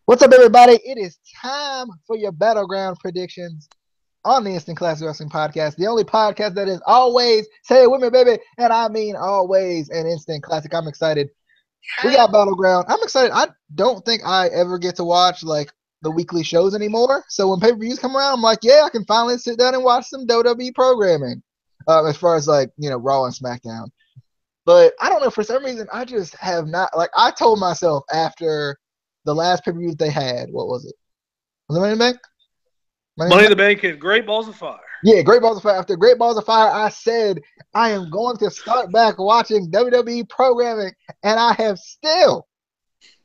What's up, everybody? It is time for your Battleground predictions on the Instant Classic Wrestling Podcast, the only podcast that is always, say it with me, baby, and I mean always an Instant Classic. I'm excited. We got Battleground. I'm excited. I don't think I ever get to watch like the weekly shows anymore. So when pay-per-views come around, I'm like, yeah, I can finally sit down and watch some WWE programming. As far as like, Raw and SmackDown. But I don't know, for some reason, I just have not, like, I told myself after the last pay-per-view they had, what was it? Was it Money in the Bank? Money in the Bank and Great Balls of Fire. Yeah, Great Balls of Fire. After Great Balls of Fire, I said I am going to start back watching WWE programming, and I have still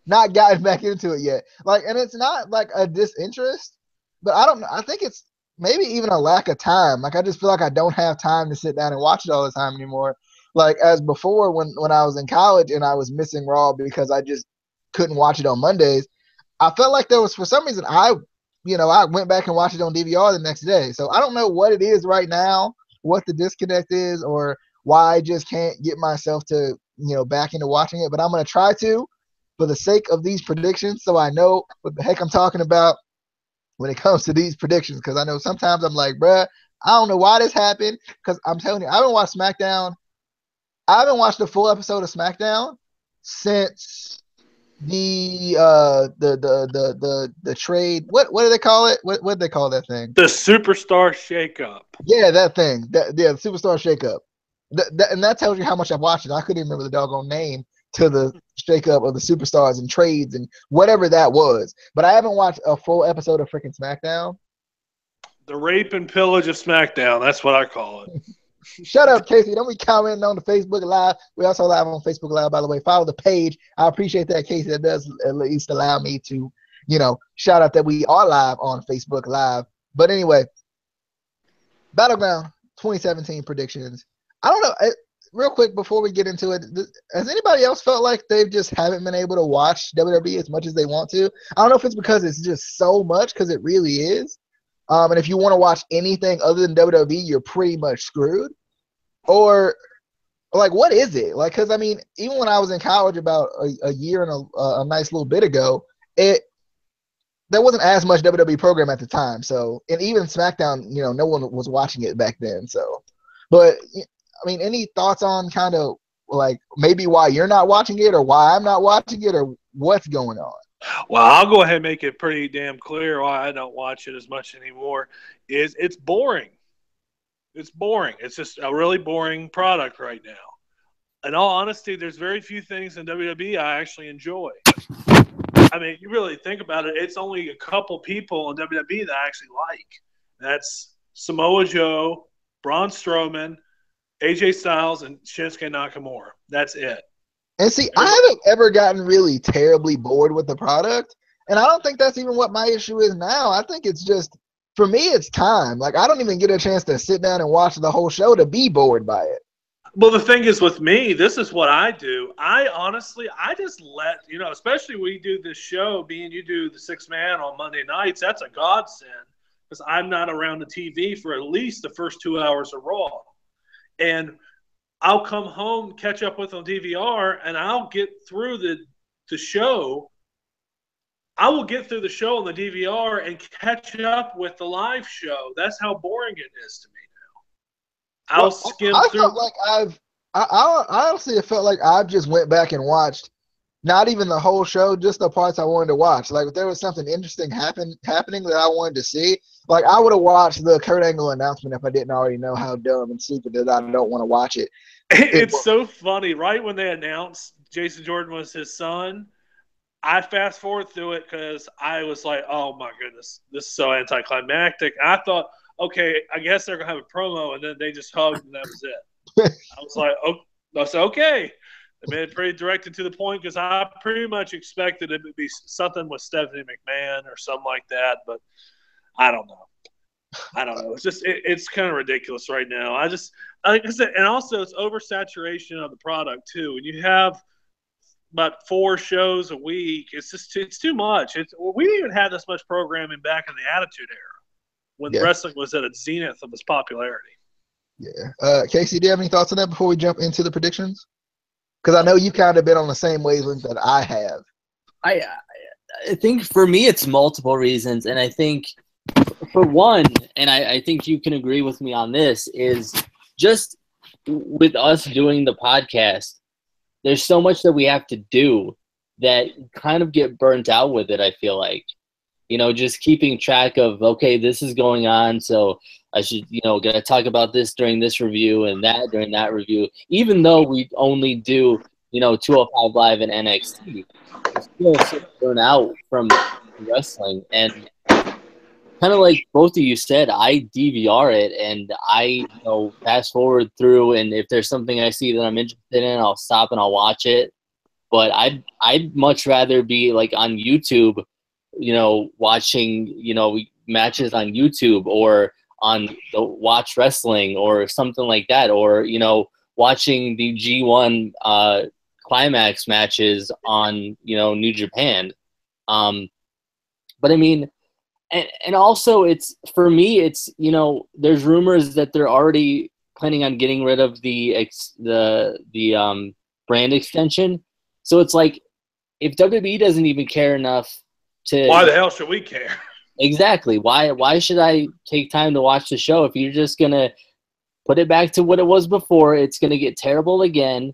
not gotten back into it yet. Like, and it's not like a disinterest, but I don't know. I think it's maybe even a lack of time. Like, I just feel like I don't have time to sit down and watch it all the time anymore. Like as before, when I was in college and I was missing Raw because I just couldn't watch it on Mondays. I felt like there was, for some reason, I went back and watched it on DVR the next day. So I don't know what it is right now, what the disconnect is, or why I just can't get myself to, back into watching it. But I'm going to try to for the sake of these predictions so I know what the heck I'm talking about when it comes to these predictions. Because I know sometimes I'm like, bruh, I don't know why this happened. Because I'm telling you, I haven't watched SmackDown. I haven't watched a full episode of SmackDown since the trade. What do they call it? What do they call that thing? The Superstar Shakeup. Yeah, that thing. The Superstar Shakeup. And that tells you how much I've watched it. I couldn't even remember the doggone name to the shakeup of the superstars and trades and whatever that was. But I haven't watched a full episode of freaking SmackDown. The rape and pillage of SmackDown. That's what I call it. Shut up, Casey. Don't be commenting on the Facebook Live. We also live on Facebook Live, by the way. Follow the page. I appreciate that, Casey. That does at least allow me to, shout out that we are live on Facebook Live. But anyway, Battleground 2017 predictions. I don't know. Real quick before we get into it, has anybody else felt like they just haven't been able to watch WWE as much as they want to? I don't know if it's because it's just so much, because it really is. And if you want to watch anything other than WWE, you're pretty much screwed. Or, like, what is it? Like, because, I mean, even when I was in college about a year and a nice little bit ago, there wasn't as much WWE program at the time. So, and even SmackDown, no one was watching it back then. So, but, I mean, any thoughts on kind of, like, maybe why you're not watching it or why I'm not watching it or what's going on? Well, I'll go ahead and make it pretty damn clear why I don't watch it as much anymore. It's boring. It's boring. It's just a really boring product right now. In all honesty, there's very few things in WWE I actually enjoy. I mean, you really think about it, it's only a couple people in WWE that I actually like. That's Samoa Joe, Braun Strowman, AJ Styles, and Shinsuke Nakamura. That's it. And see, I haven't ever gotten really terribly bored with the product. And I don't think that's even what my issue is now. I think it's just, for me, it's time. Like, I don't even get a chance to sit down and watch the whole show to be bored by it. Well, the thing is with me, this is what I do. I just let, especially when you do this show, being you do the 6-man on Monday nights, that's a godsend because I'm not around the TV for at least the first 2 hours of Raw. And I'll come home, catch up with on DVR, and I'll get through the show. I will get through the show on the DVR and catch up with the live show. That's how boring it is to me now. I'll skim through. Felt like I honestly it felt like I just went back and watched not even the whole show, just the parts I wanted to watch. Like if there was something interesting happening that I wanted to see, like I would have watched the Kurt Angle announcement if I didn't already know how dumb and stupid that I don't want to watch it. It's so funny. Right when they announced Jason Jordan was his son, I fast forward through it because I was like, oh my goodness, this is so anticlimactic. I thought, okay, I guess they're going to have a promo, and then they just hugged, and that was it. I was like, oh, that's okay. They made it pretty direct and to the point because I pretty much expected it to be something with Stephanie McMahon or something like that, but I don't know. It's just it's kind of ridiculous right now. Like I said, and also it's oversaturation of the product too. When you have about 4 shows a week, it's too much. We didn't even have this much programming back in the Attitude Era when wrestling was at its zenith of its popularity. Yeah. Casey, do you have any thoughts on that before we jump into the predictions? Because I know you've kind of been on the same wavelength that I have. I think for me, it's multiple reasons. And I think for one, and I think you can agree with me on this, is just with us doing the podcast, there's so much that we have to do that you kind of get burnt out with it, I feel like. Just keeping track of, okay, this is going on, so I should, gotta talk about this during this review and that during that review. Even though we only do, 205 Live and NXT, we're still so burnt out from wrestling. And kind of like both of you said, I DVR it and I fast forward through, and if there's something I see that I'm interested in, I'll stop and I'll watch it. But I'd much rather be like on YouTube, watching matches on YouTube or on the Watch Wrestling or something like that, or watching the G1 Climax matches on New Japan. But I mean. And also, it's for me. It's there's rumors that they're already planning on getting rid of the brand extension. So it's like, if WWE doesn't even care enough to, why the hell should we care? Exactly. Why should I take time to watch the show if you're just gonna put it back to what it was before? It's gonna get terrible again.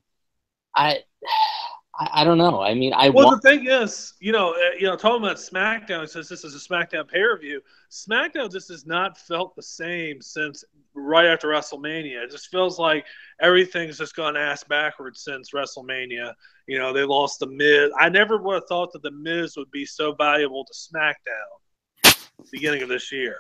I don't know. I mean, the thing is, talking about SmackDown, since this is a SmackDown pay-per-view, SmackDown just has not felt the same since right after WrestleMania. It just feels like everything's just gone ass backwards since WrestleMania. They lost The Miz. I never would have thought that The Miz would be so valuable to SmackDown beginning of this year.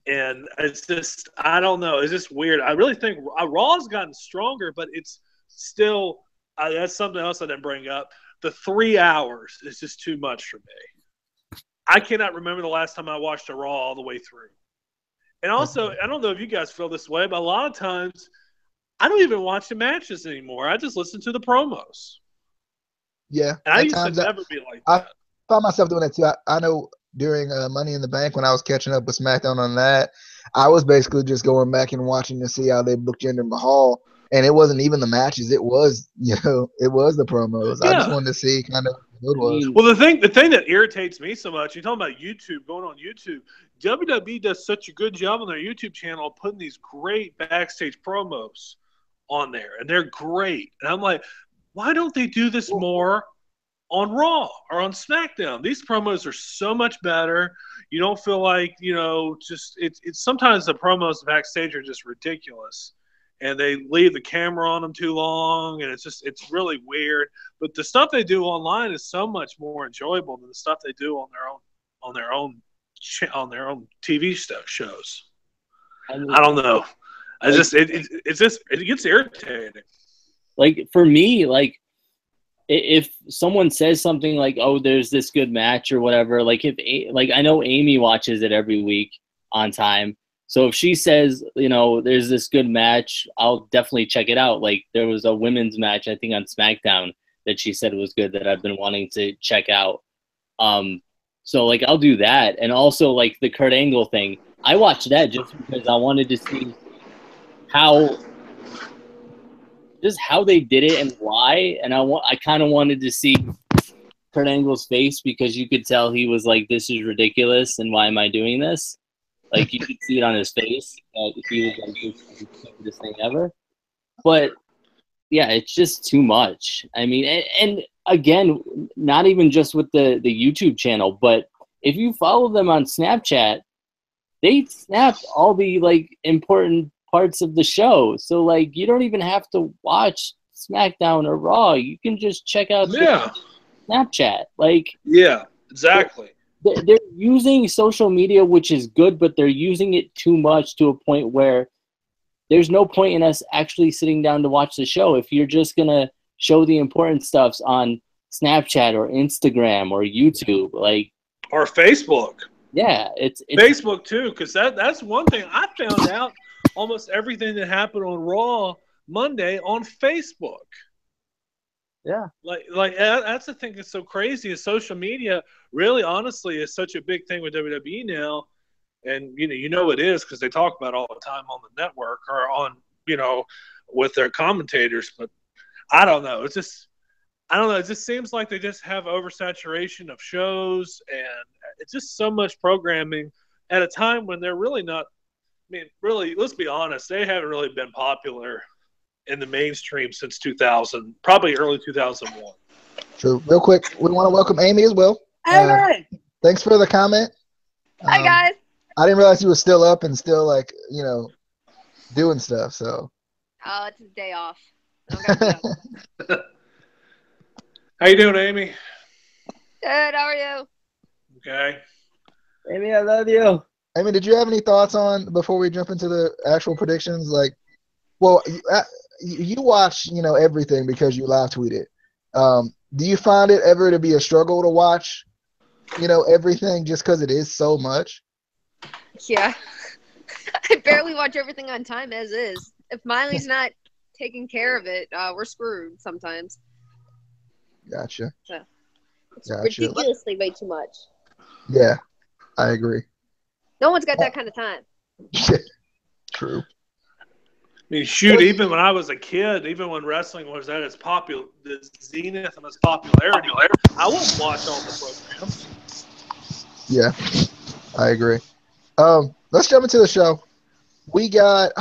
And it's just, I don't know. It's just weird. I really think Raw's gotten stronger, but it's still... that's something else I didn't bring up. The 3 hours is just too much for me. I cannot remember the last time I watched a Raw all the way through. And also, I don't know if you guys feel this way, but a lot of times I don't even watch the matches anymore. I just listen to the promos. Yeah. And I used to never be like that. I found myself doing that too. I know during Money in the Bank, when I was catching up with SmackDown on that, I was basically just going back and watching to see how they booked Jinder Mahal. And it wasn't even the matches. It was, it was the promos. Yeah. I just wanted to see kind of what it was. Well, the thing that irritates me so much, you're talking about YouTube, going on YouTube. WWE does such a good job on their YouTube channel putting these great backstage promos on there, and they're great. And I'm like, why don't they do this more on Raw or on SmackDown? These promos are so much better. You don't feel like, just it's sometimes the promos backstage are just ridiculous. And they leave the camera on them too long, and it's really weird. But the stuff they do online is so much more enjoyable than the stuff they do on their own TV shows. I don't know. It gets irritating. Like for me, like if someone says something like, "Oh, there's this good match" or whatever, like I know Amy watches it every week on time. So if she says, there's this good match, I'll definitely check it out. Like there was a women's match, I think on SmackDown, that she said was good that I've been wanting to check out. So like I'll do that. And also like the Kurt Angle thing, I watched that just because I wanted to see how they did it and why. And I kind of wanted to see Kurt Angle's face, because you could tell he was like, this is ridiculous and why am I doing this? Like, you could see it on his face. He was like, this is the stupidest thing ever. But, yeah, it's just too much. I mean, and again, not even just with the YouTube channel, but if you follow them on Snapchat, they snap all the, like, important parts of the show. So, like, you don't even have to watch SmackDown or Raw. You can just check out Snapchat. Like, yeah, exactly. They're using social media, which is good, but they're using it too much to a point where there's no point in us actually sitting down to watch the show. If you're just going to show the important stuffs on Snapchat or Instagram or YouTube, like, or Facebook. Yeah, it's Facebook too, because that's one thing I found out. Almost everything that happened on Raw Monday on Facebook. Yeah, like that's the thing that's so crazy. Is social media really, honestly, is such a big thing with WWE now, and you know it is because they talk about it all the time on the network or on with their commentators. But I don't know. It's just I don't know. It just seems like they just have oversaturation of shows, and it's just so much programming at a time when they're really not. I mean, really, let's be honest. They haven't really been popular in the mainstream since 2000, probably early 2001. True. Real quick, we want to welcome Amy as well. Hey, Thanks for the comment. Hi guys. I didn't realize you were still up and still like, doing stuff. So. Oh, it's his day off. I don't gotta be up. How you doing, Amy? Good. How are you? Okay. Amy, I love you. Amy, did you have any thoughts on before we jump into the actual predictions? Like, well, you watch, everything because you live tweet it. Do you find it ever to be a struggle to watch, everything just because it is so much? Yeah. I barely watch everything on time as is. If Miley's not taking care of it, we're screwed sometimes. Gotcha. So, it's Gotcha. ridiculously way too much. Yeah, I agree. No one's got that kind of time. True. I mean, shoot, even when I was a kid, even when wrestling was at its the zenith of its popularity, I wouldn't watch all the programs. Yeah, I agree. Let's jump into the show. We got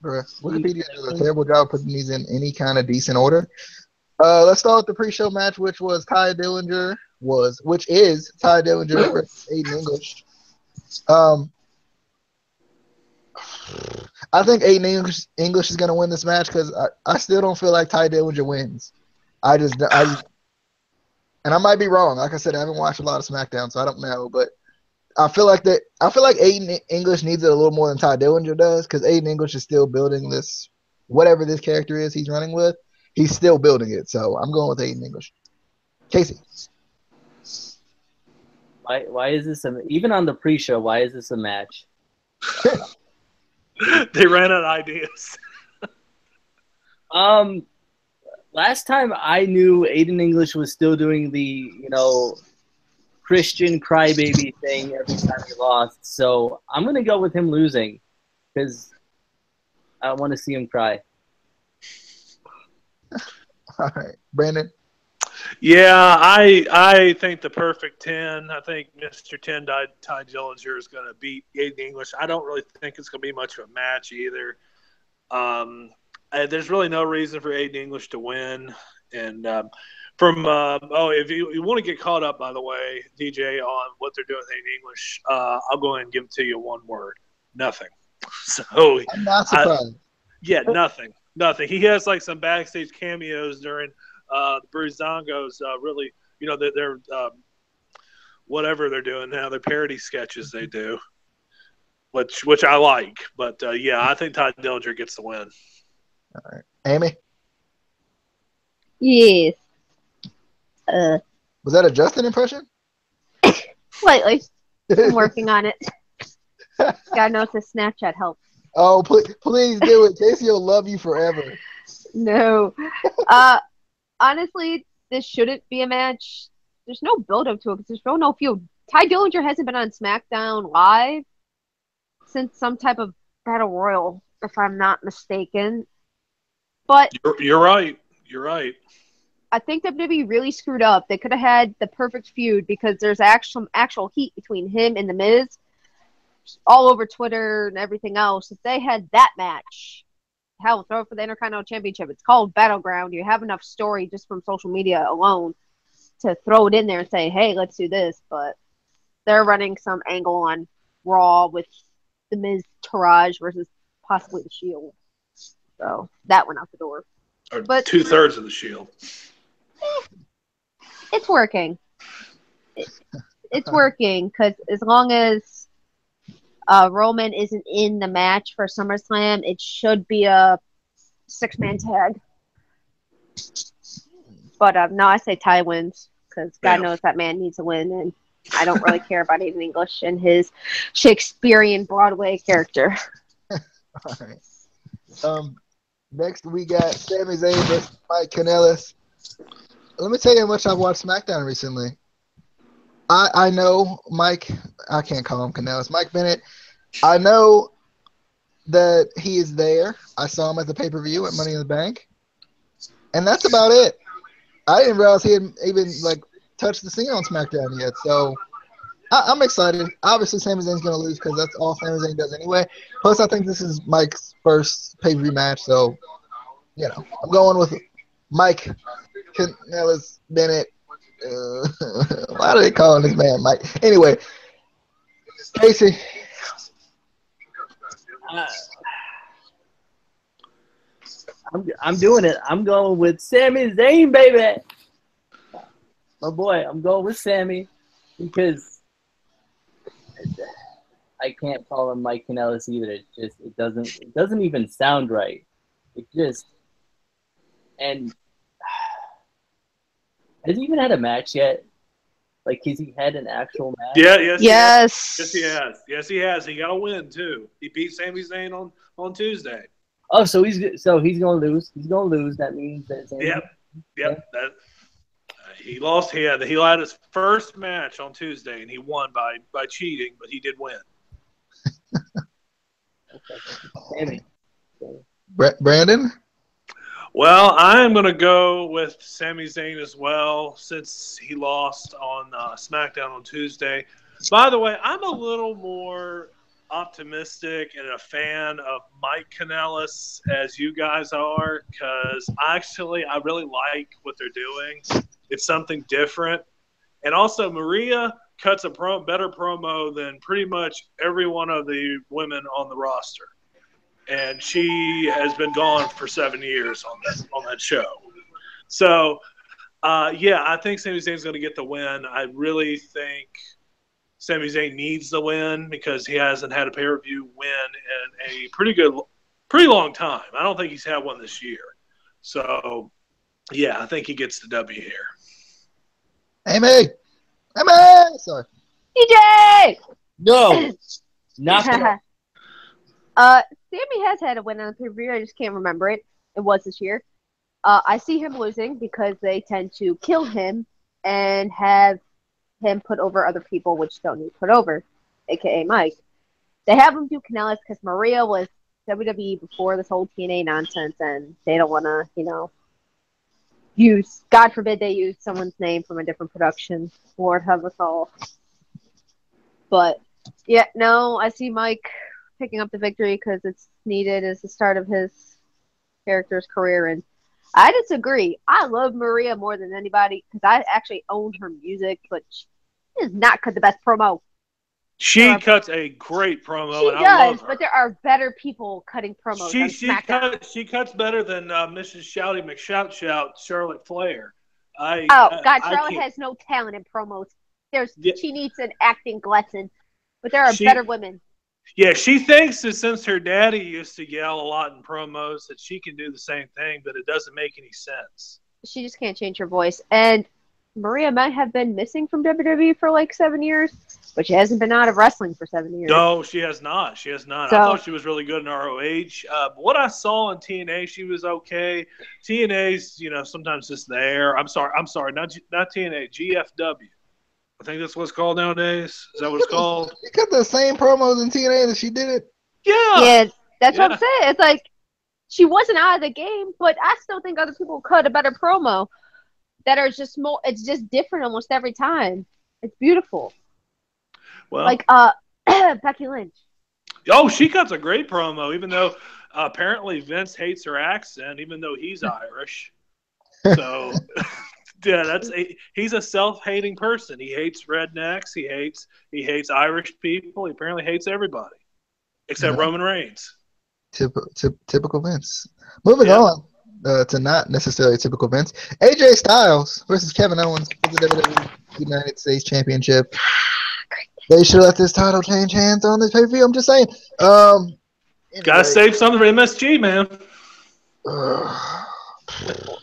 Wikipedia does a terrible job putting these in any kind of decent order. Let's start with the pre-show match, which is Ty Dillinger versus Aiden English. I think Aiden English is going to win this match because I still don't feel like Ty Dillinger wins. I just, and I might be wrong. Like I said, I haven't watched a lot of SmackDown, so I don't know. But I feel like Aiden English needs it a little more than Ty Dillinger does because Aiden English is still building this, whatever this character is he's running with. He's still building it, so I'm going with Aiden English. Casey. Why is this even on the pre-show? Why is this a match? They ran out of ideas. Last time I knew, Aiden English was still doing the Christian crybaby thing every time he lost. So I'm gonna go with him losing because I want to see him cry. All right, Brandon. Yeah, I think the perfect 10. I think Mr. 10 Ty Dillinger is going to beat Aiden English. I don't really think it's going to be much of a match either. There's really no reason for Aiden English to win. And if you want to get caught up, by the way, DJ, on what they're doing with Aiden English, I'll go ahead and give it to you one word: nothing. So I'm not surprised. Nothing. He has like some backstage cameos during the Breezangos. Really, they're whatever they're doing now. They're parody sketches they do, which I like. But I think Ty Dillinger gets the win. All right, Amy. Yes. Was that a Justin impression? Slightly. I'm working on it. God knows the Snapchat helps. Oh, please do it. Casey will love you forever. No. Honestly, this shouldn't be a match. There's no build-up to it because there's no feud. Ty Dillinger hasn't been on SmackDown Live since some type of Battle Royal, if I'm not mistaken. But you're right. You're right. I think WWE really screwed up. They could have had the perfect feud because there's actual heat between him and The Miz all over Twitter and everything else. If they had that match, hell, throw it for the Intercontinental Championship. It's called Battleground. You have enough story just from social media alone to throw it in there and say, hey, let's do this. But they're running some angle on Raw with The Miz Taraj versus possibly The Shield. So that went out the door. But 2/3 of the Shield. It's working. It's working because as long as Roman isn't in the match for SummerSlam, it should be a 6-man tag. But no, I say Ty wins because God knows that man needs a win, and I don't really care about Aiden English and his Shakespearean Broadway character. All right. Next we got Sami Zayn versus Mike Kanellis. Let me tell you how much I've watched SmackDown recently. I know Mike. I can't call him Kanellis. Mike Bennett. I know that he is there. I saw him at the pay-per-view at Money in the Bank, and that's about it. I didn't realize he had even like touched the scene on SmackDown yet. So I'm excited. Obviously, Sami Zayn's gonna lose because that's all Sami Zayn does anyway. Plus, I think this is Mike's first pay-per-view match, so I'm going with Mike Kanellis Bennett. Why are they calling this man Mike? Anyway, Casey. I'm doing it. I'm going with Sami Zayn, baby. My boy, I'm going with Sami because I can't call him Mike Kanellis either. It doesn't even sound right. It just and has he even had a match yet? Like, has he had an actual match? Yeah, Yes. Yes, he has. He got a win too. He beat Sami Zayn on Tuesday. Oh, so he's gonna lose. He's gonna lose. That means that. Yep. That he lost. He had his first match on Tuesday, and he won by cheating, but he did win. Sami. Brandon. Well, I am going to go with Sami Zayn as well, since he lost on SmackDown on Tuesday. By the way, I'm a little more optimistic and a fan of Mike Kanellis as you guys are, because actually I really like what they're doing. It's something different. And also, Maria cuts a better promo than pretty much every one of the women on the roster. And she has been gone for 7 years on that show. So, I think Sami Zayn's going to get the win. I really think Sami Zayn needs the win because he hasn't had a pay-per-view win in a pretty long time. I don't think he's had one this year. So, I think he gets the W here. Amy! Sorry. DJ! No, not. Sammy has had a win on the pay-per-view. I just can't remember it. It was this year. I see him losing because they tend to kill him and have him put over other people which don't need put over, a.k.a. Mike. They have him do Kanellis because Maria was WWE before this whole TNA nonsense, and they don't want to, use, God forbid they use someone's name from a different production. Lord have us all. But, I see Mike picking up the victory because it's needed as the start of his character's career. And I disagree. I love Maria more than anybody because I actually own her music, but she does not cut the best promo. She cuts a great promo. She and does, I love her. But there are better people cutting promos on SmackDown. She cuts better than Mrs. Shouty McShout, Charlotte Flair. Charlotte has no talent in promos. She needs an acting lesson, but there are better women. Yeah, she thinks that since her daddy used to yell a lot in promos that she can do the same thing, but it doesn't make any sense. She just can't change her voice. And Maria might have been missing from WWE for like 7 years, but she hasn't been out of wrestling for 7 years. No, she has not. So, I thought she was really good in ROH. What I saw in TNA, she was okay. TNA's, sometimes just there. I'm sorry, not TNA, GFW. I think that's what it's called nowadays. Is that what it's called? You cut the same promos in TNA that she did it. Yeah, that's what I'm saying. It's like she wasn't out of the game, but I still think other people cut a better promo that are just more. It's just different almost every time. It's beautiful. Well, like Becky Lynch. Oh, she cuts a great promo, even though apparently Vince hates her accent, even though he's Irish. So. Yeah, he's a self-hating person. He hates rednecks. He hates Irish people. He apparently hates everybody except Roman Reigns. Typical Vince. Moving on to not necessarily typical Vince. AJ Styles versus Kevin Owens for the WWE United States Championship. They should let this title change hands on this pay-per-view. I'm just saying. Anyway. Gotta save something for MSG, man.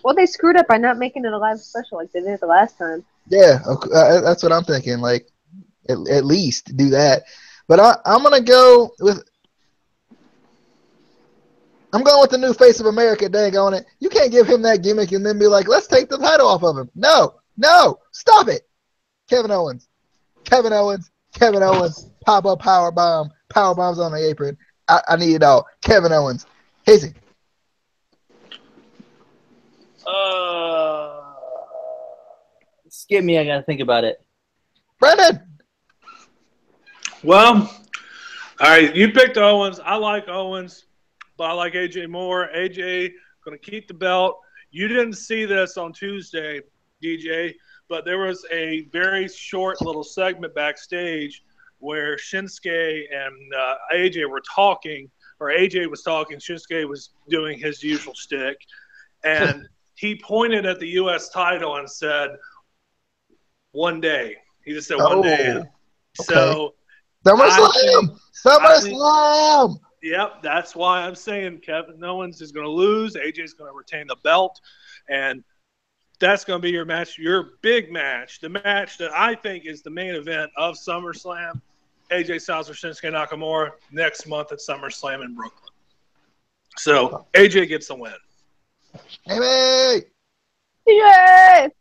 Well, they screwed up by not making it a live special like they did the last time. Yeah, that's what I'm thinking. Like, at least do that. But I'm gonna go with. I'm going with the new face of America. Dang on it! You can't give him that gimmick and then be like, "Let's take the title off of him." No, stop it. Kevin Owens. Pop up power bombs on the apron. I need it all. Kevin Owens. Casey. Skip me. I got to think about it. Brendan. Well, all right, you picked Owens. I like Owens, but I like AJ more. AJ going to keep the belt. You didn't see this on Tuesday, DJ, but there was a very short little segment backstage where Shinsuke and AJ were talking, or AJ was talking, Shinsuke was doing his usual shtick, and he pointed at the U.S. title and said, "One day." He just said one day. Okay. So SummerSlam. Yep, that's why I'm saying Kevin Owens is going to lose. AJ's going to retain the belt, and that's going to be your match, your big match, the match that I think is the main event of SummerSlam. AJ Styles versus Shinsuke Nakamura next month at SummerSlam in Brooklyn. So AJ gets the win. Amy. DJ.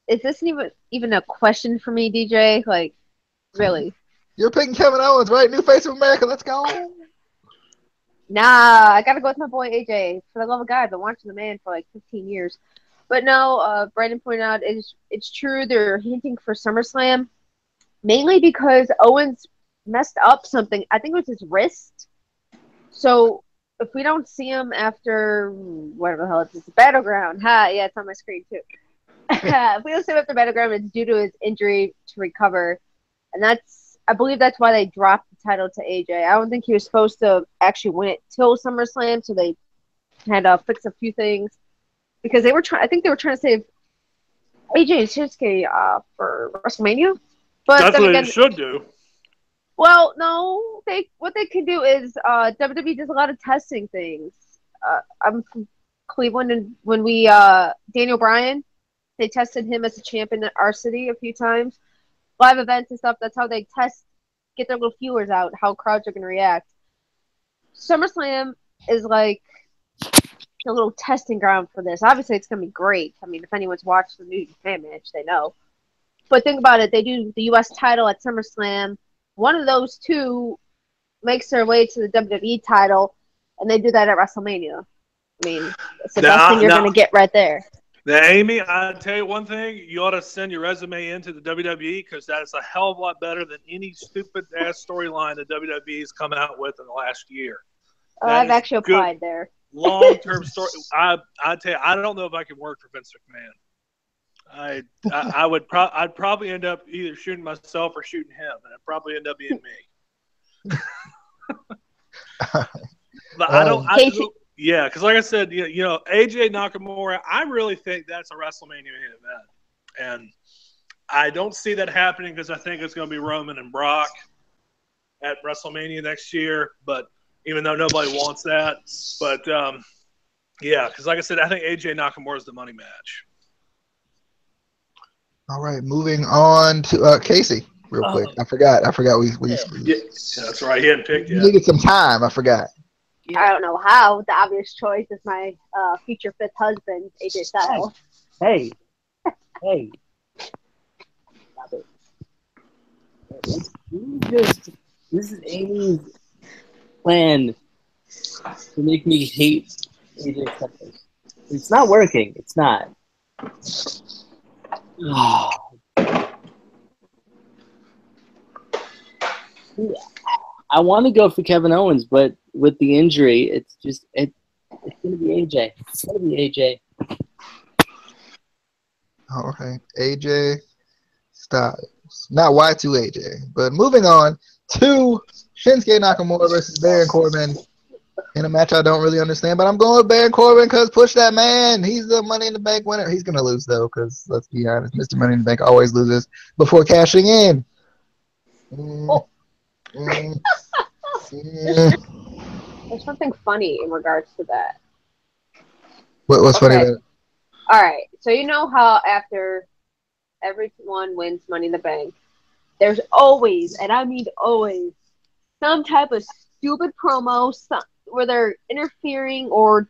Is this even a question for me, DJ? Like, really? You're picking Kevin Owens, right? New face of America. Let's go. Nah, I gotta go with my boy AJ. For the love of God, I've been watching the man for like 15 years. But no, Brandon pointed out it's true. They're hinting for SummerSlam, mainly because Owens messed up something. I think it was his wrist. So if we don't see him after whatever the hell it's Battleground, yeah, it's on my screen too. If we don't see him after Battleground, it's due to his injury to recover, and I believe that's why they dropped the title to AJ. I don't think he was supposed to actually win it till SummerSlam, so they had to fix a few things because they were trying. I think they were trying to save AJ and Shinsuke for WrestleMania. But that's what they should do. Well, no, what they can do is WWE does a lot of testing things. I'm from Cleveland, and when we Daniel Bryan, they tested him as a champion at our city a few times. Live events and stuff, that's how they get their little feelers out, how crowds are going to react. SummerSlam is like a little testing ground for this. Obviously, it's going to be great. I mean, if anyone's watched the New Japan match, they know. But think about it. They do the U.S. title at SummerSlam. One of those two makes their way to the WWE title, and they do that at WrestleMania. I mean, it's the best thing you're going to get right there. Now, Amy, I'll tell you one thing. You ought to send your resume into the WWE because that is a hell of a lot better than any stupid-ass storyline that WWE has come out with in the last year. I've actually applied there. Long-term story. I tell you, I don't know if I could work for Vince McMahon. I'd probably end up either shooting myself or shooting him, and it'd probably end up being me. But I don't. Yeah, because like I said, AJ Nakamura, I really think that's a WrestleMania main event. And I don't see that happening because I think it's going to be Roman and Brock at WrestleMania next year. But even though nobody wants that. But, yeah, because like I said, I think AJ Nakamura is the money match. All right, moving on to Casey real quick. I forgot. Yeah, that's right. He hadn't picked yet. You needed some time. I forgot. Yeah. I don't know how. The obvious choice is my future fifth husband, AJ Styles. Hey. This is Amy's plan to make me hate AJ Styles. It's not working. It's not. I want to go for Kevin Owens, but with the injury, it's going to be AJ. It's going to be AJ. Oh, okay. AJ Styles. Not Y2AJ. But moving on to Shinsuke Nakamura versus Baron Corbin in a match I don't really understand, but I'm going with Baron Corbin because push that man. He's the Money in the Bank winner. He's going to lose, though, because let's be honest, Mr. Money in the Bank always loses before cashing in. There's something funny in regards to that. What's funny about it? All right. So you know how after everyone wins Money in the Bank, there's always, and I mean always, some type of stupid promo where they're interfering or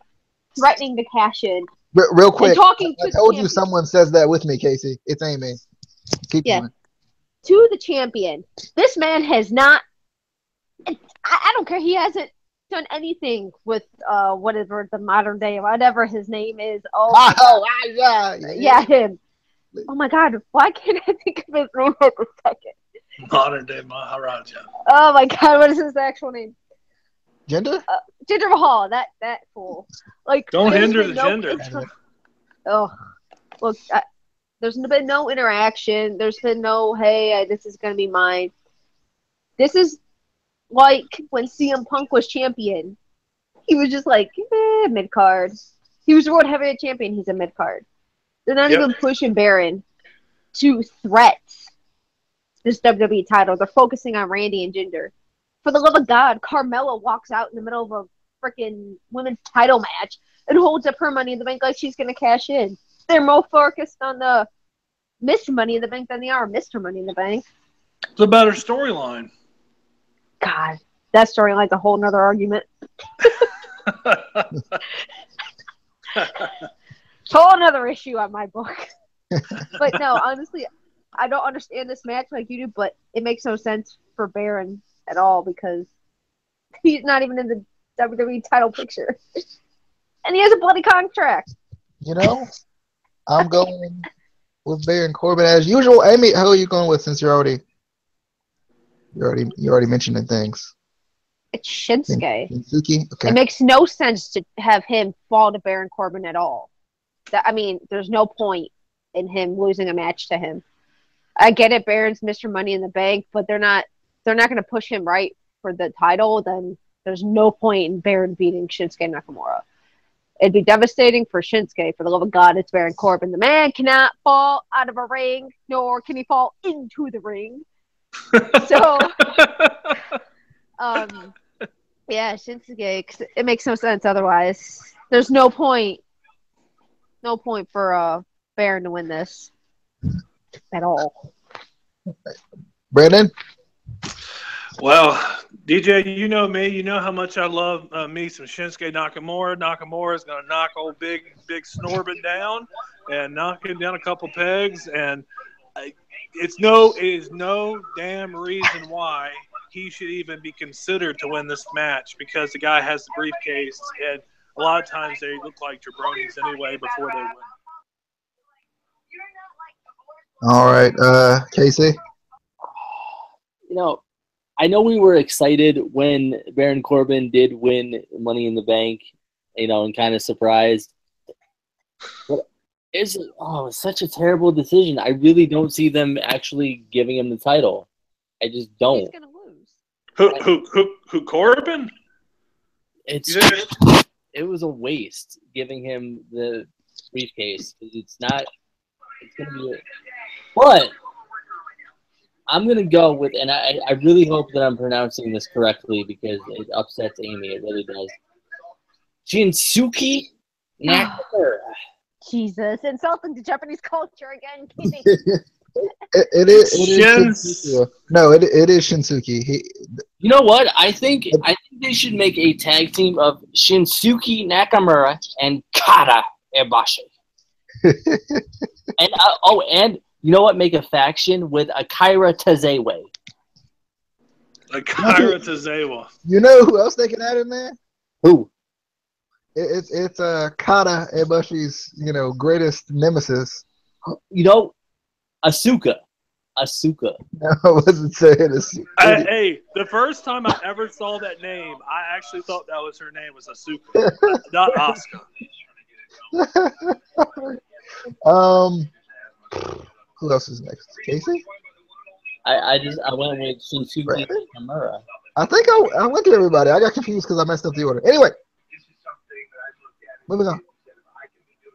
threatening to cash in. Real quick, talking I told you someone says that with me, Casey. It's Amy. Keep going. To the champion. This man has not. I don't care. He hasn't done anything with whatever the modern day, whatever his name is. Yeah, him. Oh my God, why can't I think of his name at the second? Modern day Maharaja. Oh my God, what is his actual name? Jinder? Jinder Mahal. That fool. Like, Don't there's hinder been the gender. Oh, look, there's been no interaction. There's been no, hey, this is gonna be mine. This is like when CM Punk was champion. He was just like, mid card. He was World Heavyweight Champion. He's a mid card. They're not even pushing Baron to threat this WWE title. They're focusing on Randy and Jinder. For the love of God, Carmella walks out in the middle of a freaking women's title match and holds up her Money in the Bank like she's going to cash in. They're more focused on the Miss Money in the Bank than they are Mr. Money in the Bank. It's a better storyline. God, that storyline's a whole nother argument. Whole nother issue on my book. But no, honestly, I don't understand this match like you do, but it makes no sense for Baron at all because he's not even in the WWE title picture. And he has a bloody contract. You know, I'm going with Baron Corbin as usual. Amy, who are you going with since you already mentioning things? It's Shinsuke. Shinsuke? Okay. It makes no sense to have him fall to Baron Corbin at all. There's no point in him losing a match to him. I get it, Baron's Mr. Money in the Bank, but they're not going to push him right for the title. Then there's no point in Baron beating Shinsuke Nakamura. It'd be devastating for Shinsuke. For the love of God, it's Baron Corbin. The man cannot fall out of a ring, nor can he fall into the ring. So, yeah, Shinsuke. 'Cause it makes no sense otherwise. There's no point. No point for Baron to win this at all. Brandon? Well, DJ, you know me. You know how much I love me some Shinsuke Nakamura. Nakamura is going to knock old big Snorbit down and knock him down a couple pegs. And it is no damn reason why he should even be considered to win this match because the guy has the briefcase. And a lot of times they look like jabronis anyway before they win. All right, Casey? You know, I know we were excited when Baron Corbin did win Money in the Bank, and kind of surprised. But it's such a terrible decision. I really don't see them actually giving him the title. I just don't. He's gonna lose. Who Corbin? It was a waste giving him the briefcase because it's gonna be. But I'm going to go with, and I really hope that I'm pronouncing this correctly because it upsets Amy. It really does. Shinsuke Nakamura. Jesus, insulting to Japanese culture again. It is Shinsuke. No, it is Shinsuke. You know what? I think they should make a tag team of Shinsuke Nakamura and Kata Ibushi. And you know what? Make a faction with Akira Tozawa. Akira Tozawa. You know who else they can add in there? Who? It's Kata Ibushi's greatest nemesis. Asuka. No, I wasn't saying Asuka. Hey, the first time I ever saw that name, I actually thought that was her name was Asuka, not Asuka. Who else is next? Casey? I went with Shinsuke Nakamura. I think I went through everybody. I got confused because I messed up the order. Anyway, moving on.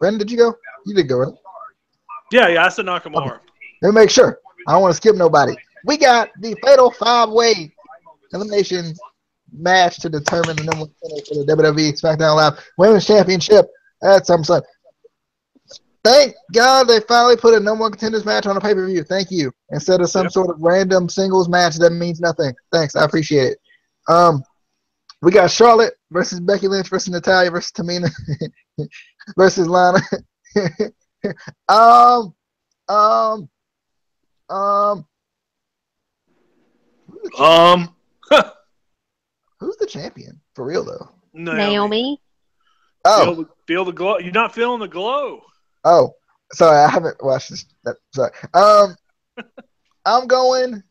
Brandon, did you go? You did go, right? Yeah, I said Nakamura. Okay. Let me make sure. I don't want to skip nobody. We got the Fatal 5-Way Elimination match to determine the number one contender for the WWE SmackDown Live Women's Championship at SummerSlam. Thank God they finally put a number one contenders match on a pay-per-view. Thank you. Instead of some sort of random singles match that means nothing. Thanks. I appreciate it. We got Charlotte versus Becky Lynch versus Natalya versus Tamina versus Lana. Who's the champion for real though? Naomi. Oh, Feel the glow. You're not feeling the glow. oh, sorry, I haven't watched this. Sorry. I'm going.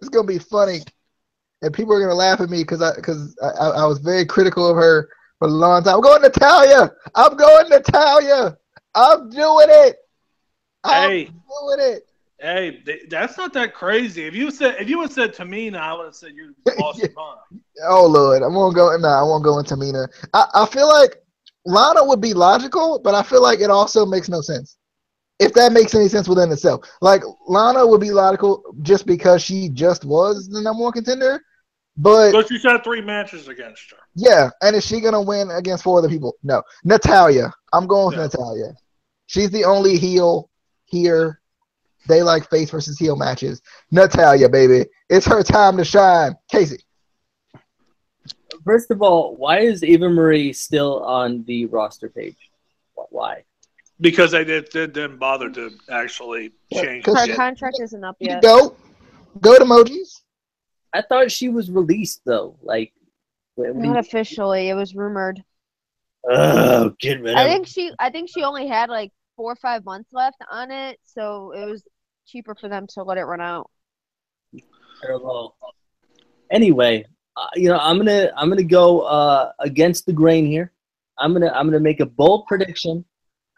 It's gonna be funny, and people are gonna laugh at me because I was very critical of her for a long time. I'm going Natalia. I'm going Natalia. I'm doing it. I'm Hey. doing it. Hey, that's not that crazy. If you would have said Tamina, I would have said you lost your mind. Oh Lord, I won't go. No, I won't go into Tamina. I feel like Lana would be logical, but I feel like it also makes no sense. If that makes any sense within itself. Like, Lana would be logical just because she just was the number one contender. But she's had 3 matches against her. Yeah, and is she going to win against 4 other people? No. Natalia. I'm going with Natalia. She's the only heel here. They like face versus heel matches. Natalia, baby. It's her time to shine. Casey. First of all, why is Eva Marie still on the roster page? Why? Because they didn't bother to actually change Her it. contract isn't up yet. Go to emojis. I thought she was released though. Like, not officially. It was rumored. Oh, get rid of I think she only had like 4 or 5 months left on it, so it was cheaper for them to let it run out. Terrible. Anyway, I'm gonna go against the grain here. I'm gonna make a bold prediction.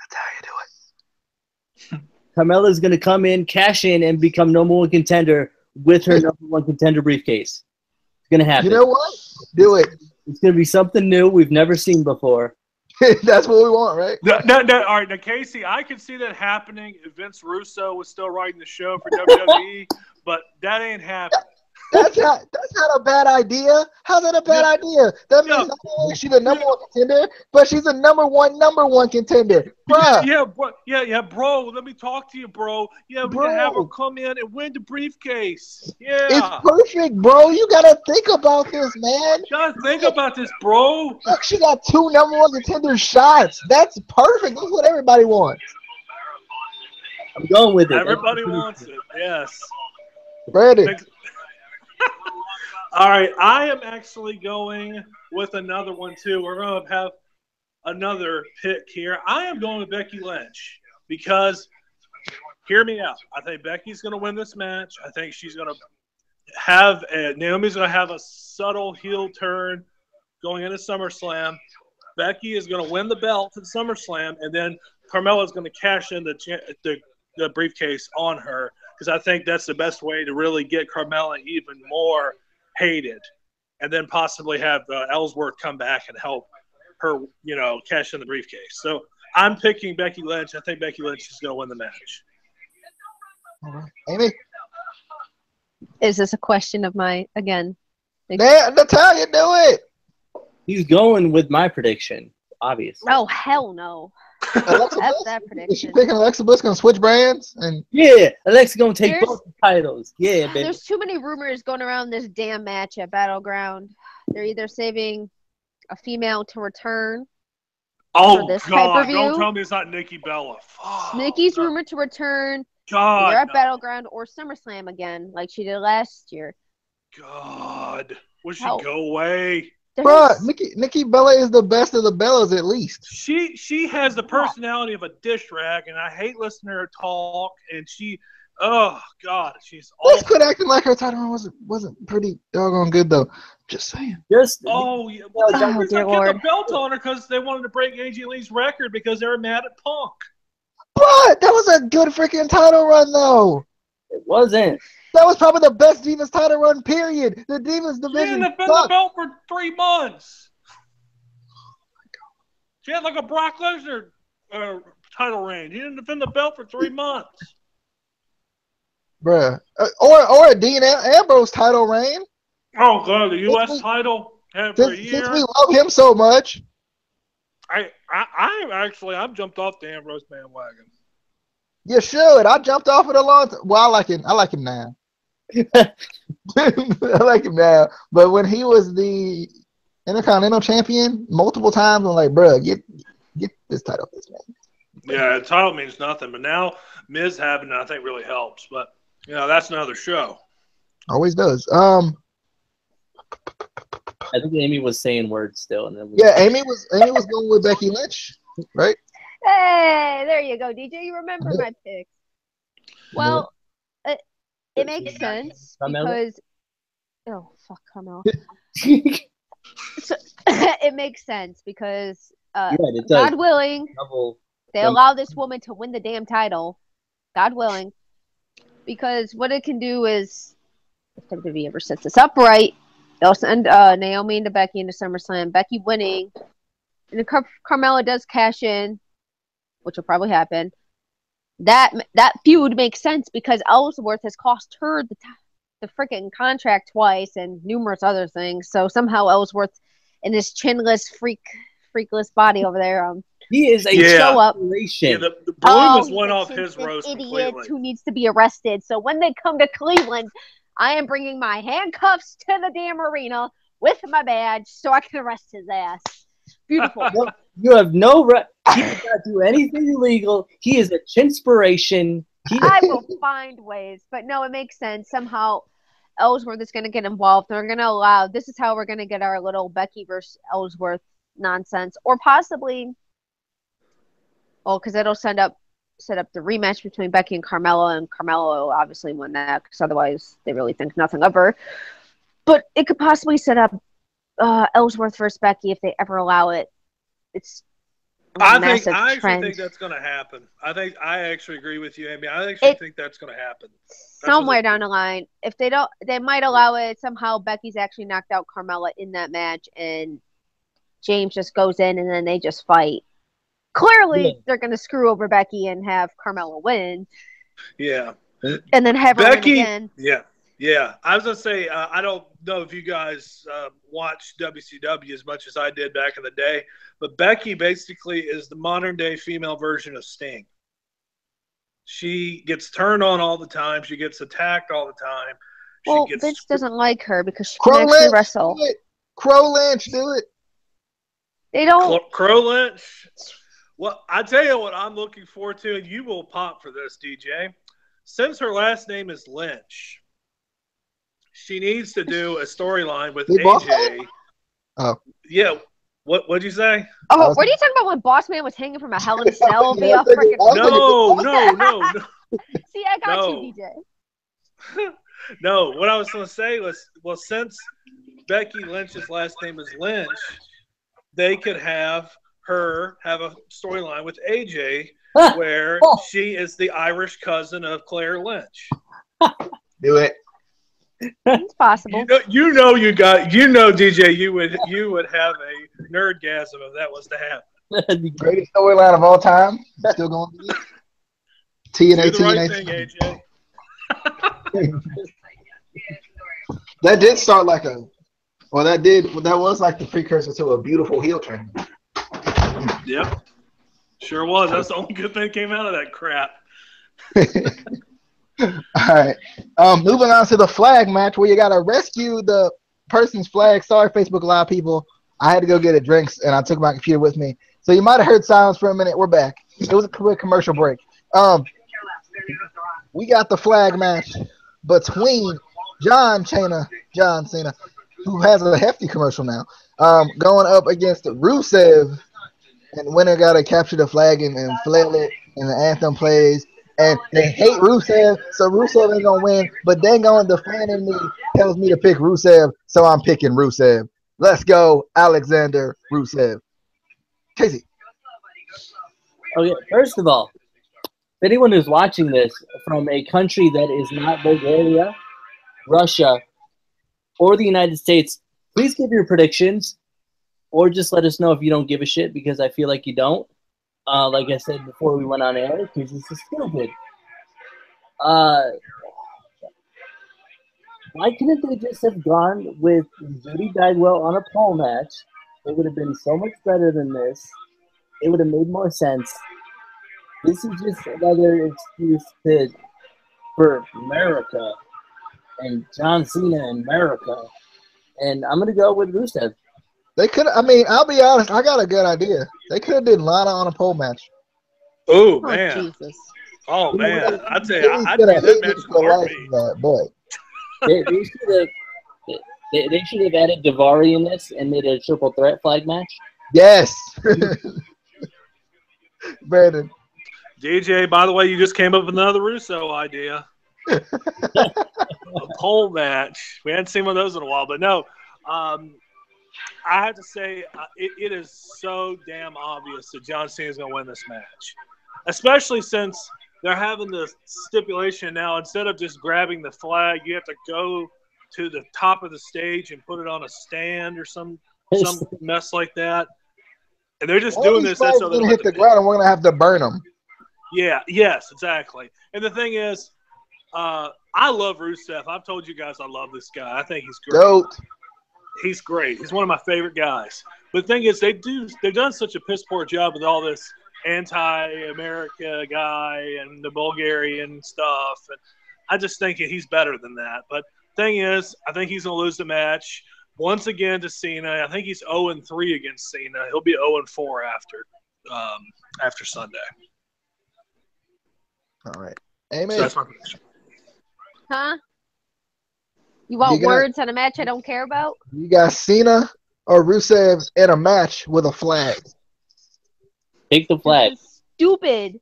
That's how you do it. Carmella's gonna come in, cash in, and become number one contender with her number one contender briefcase. It's gonna happen. You know what? Do it. It's gonna be something new we've never seen before. That's what we want, right? No, all right, now Casey, I could see that happening if Vince Russo was still writing the show for WWE, but that ain't happening. That's not a bad idea. How's that a bad idea? That means not only is she the number one contender, but she's a number one contender. Bruh. Yeah, bro. Let me talk to you, bro. Yeah, we can have her come in and win the briefcase. Yeah. It's perfect, bro. You gotta think about this, man. You gotta think about this, bro. Look, she got 2 number one contender shots. That's perfect. That's what everybody wants. I'm going with it. Everybody wants it. Yes. Brandon. All right, I am actually going with another one too. We're going to have another pick here. I am going with Becky Lynch because, hear me out, I think Becky's going to win this match. I think she's going to have Naomi's going to have a subtle heel turn going into SummerSlam. Becky is going to win the belt at SummerSlam, and then Carmella is going to cash in the briefcase on her because I think that's the best way to really get Carmella even more hated, and then possibly have Ellsworth come back and help her, cash in the briefcase. So I'm picking Becky Lynch. I think Becky Lynch is going to win the match. Amy? Is this a question of my, again? Natalia, do it! He's going with my prediction, obviously. Oh, hell no. Alexa That's Bliss? that prediction. Is she thinking Alexa Bliss going to switch brands? Yeah, Alexa going to take both the titles. Yeah, baby. There's too many rumors going around this damn match at Battleground. They're either saving a female to return for this pay-per-view. Don't tell me it's not Nikki Bella. Nikki's rumored to return either at Battleground or SummerSlam again, like she did last year. God. Would she go away? Bruh, Nikki Bella is the best of the Bellas, at least. She has the personality of a dish rag, and I hate listening to her talk. And oh God, she's awful. Let's quit acting like her title run wasn't pretty doggone good though. Just saying. Yeah. Oh, dear Lord. The belt on her because they wanted to break AJ Lee's record because they were mad at Punk. But that was a good freaking title run though. It wasn't. That was probably the best Divas title run, period. The Divas division. She didn't defend the belt for 3 months. She had like a Brock Lesnar title reign. He didn't defend the belt for 3 months. Bruh. Or a Dean Ambrose title reign. Oh, God, the U.S. title for a year. Since we love him so much. I've jumped off the Ambrose bandwagon. You should. I jumped off it a long time. Well, I like him now. I like him now. But when he was the Intercontinental Champion multiple times, I'm like, bro, get this title, this man. Yeah, the title means nothing. But now Miz having it, I think, really helps. But that's another show. Always does. I think Amy was saying words still, and then Yeah, Amy was going with Becky Lynch, right? Hey, there you go, DJ. You remember my picks. Well, it makes sense because fuck Carmelo. So, it makes sense because God willing, they allow this woman to win the damn title. God willing, because what it can do is, if WWE ever sets this up right, they'll send Naomi into Becky into SummerSlam. Becky winning, and if Carmella does cash in, which will probably happen. That feud makes sense because Ellsworth has cost her the freaking contract twice and numerous other things. So somehow Ellsworth in his chinless freakless body over there, he is a show up. Yeah, the balloon was one off his roast idiot completely. who needs to be arrested. So when they come to Cleveland, I am bringing my handcuffs to the damn arena with my badge so I can arrest his ass. Beautiful. You have no right. He did not do anything illegal. He is a chinspiration. I will find ways, but no, it makes sense. Somehow Ellsworth is going to get involved. They're going to allow. This is how we're going to get our little Becky versus Ellsworth nonsense, or possibly, because it'll set up the rematch between Becky and Carmella, and Carmella will obviously win that because otherwise they really think nothing of her. But it could possibly set up Ellsworth versus Becky if they ever allow it. It's I actually think that's going to happen. I actually agree with you, Amy. I actually think that's going to happen. Somewhere down the line, if they don't, they might allow it. Somehow Becky's actually knocked out Carmella in that match, and James just goes in, and then they just fight. Clearly, they're going to screw over Becky and have Carmella win. Yeah, and then have her win again. Yeah. I was going to say, I don't know if you guys watched WCW as much as I did back in the day, but Becky basically is the modern-day female version of Sting. She gets turned on all the time. She gets attacked all the time. Vince doesn't like her because she can actually wrestle. Crow Lynch, do it. They don't. Crow Lynch. Well, I tell you what I'm looking forward to, and you will pop for this, DJ. Since her last name is Lynch, she needs to do a storyline with AJ. Oh. Yeah. What'd you say? Oh, what are you talking about when Boss Man was hanging from a Hell in a Cell via freaking... No. See, I got you, DJ. No, what I was going to say was, well, since Becky Lynch's last name is Lynch, they could have her have a storyline with AJ where she is the Irish cousin of Claire Lynch. Do it. It's possible. You know, DJ, you would have a nerdgasm if that was to happen. Greatest storyline of all time. Still going to be TNA. Do the right thing, AJ. That did start like that was like the precursor to a beautiful heel turn. Yep. Sure was. That's the only good thing that came out of that crap. All right. Moving on to the flag match where you got to rescue the person's flag. Sorry, Facebook Live people. I had to go get a drinks and I took my computer with me. So you might have heard silence for a minute. We're back. It was a quick commercial break. We got the flag match between John Cena, who has a hefty commercial now, going up against Rusev. And winner got to capture the flag and flail it, and the anthem plays. And they hate Rusev, so Rusev ain't going to win. But dang on, the fan in me tells me to pick Rusev, so I'm picking Rusev. Let's go, Alexander Rusev. Casey. Okay, first of all, if anyone who's watching this from a country that is not Bulgaria, Russia, or the United States, please give your predictions, or just let us know if you don't give a shit, because I feel like you don't. Like I said before we went on air, because this is stupid. Why couldn't they just have gone with Judy Bagwell on a pole match? It would have been so much better than this. It would have made more sense. This is just another excuse for America and John Cena in America. And I'm going to go with Rusev. They could. I mean, I'll be honest. I got a good idea. They could have did Lana on a pole match. Oh man! Jesus. Oh man! I'd say I'd do that match in a heartbeat. But They should have. They should have added Davari in this and made it a triple threat flag match. Yes. Brandon. DJ, by the way, you just came up with another Russo idea. A pole match. We hadn't seen one of those in a while, but no. I have to say, it is so damn obvious that John Cena is going to win this match, especially since they're having the stipulation now. Instead of just grabbing the flag, you have to go to the top of the stage and put it on a stand or some mess like that. And they're just doing this. All these flags are going to hit the ground, and we're going to have to burn them. Yeah. Yes. Exactly. And the thing is, I love Rusev. I've told you guys I love this guy. I think he's great. Goat. He's great. He's one of my favorite guys. But the thing is, they've done such a piss poor job with all this anti-America guy and the Bulgarian stuff. And I just think he's better than that. But the thing is, I think he's going to lose the match once again to Cena. I think he's 0-3 against Cena. He'll be 0-4 after Sunday. All right. Amen. So that's my prediction. Huh? You want words on a match I don't care about? You got Cena or Rusev in a match with a flag. Take the flag. Stupid.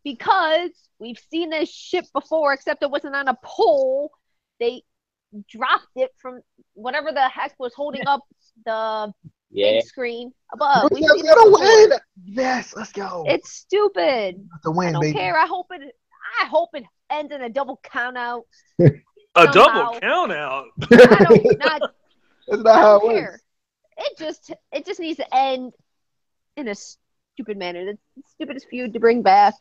Because we've seen this shit before, except it wasn't on a pole. They dropped it from whatever the heck was holding up the big screen above. Rusev's gonna win. Yes, let's go. It's stupid. The win, I don't baby. care. I hope it ends in a double count out. A double count out. That's not how it works. It just needs to end in a stupid manner. That's the stupidest feud to bring back.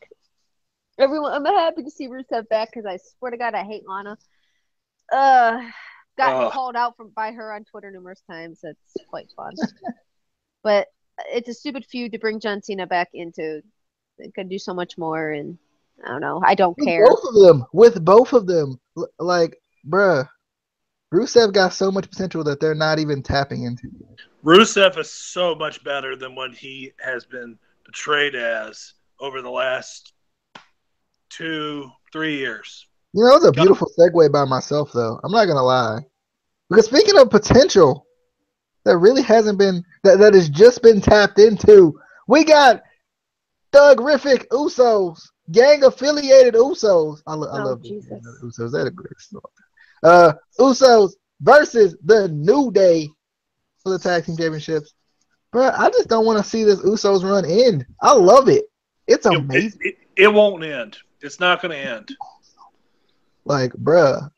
I'm happy to see Rusev back because I swear to God I hate Lana. Got called out by her on Twitter numerous times. That's quite fun. But it's a stupid feud to bring John Cena back into. It could do so much more, and I don't know. I don't care. With both of them, like, bruh, Rusev got so much potential that they're not even tapping into. Rusev is so much better than what he has been portrayed as over the last 2-3 years. You know, it was a beautiful segue by myself, though. I'm not going to lie. Because speaking of potential that really hasn't been, that has just been tapped into, we got Thug-rific Usos, gang-affiliated Usos. I love Jesus. Usos. That's a great story. Usos versus the New Day for the tag team championships. Bro, I just don't want to see this Usos run end. I love it. It's amazing. It won't end. It's not going to end. Like, bruh,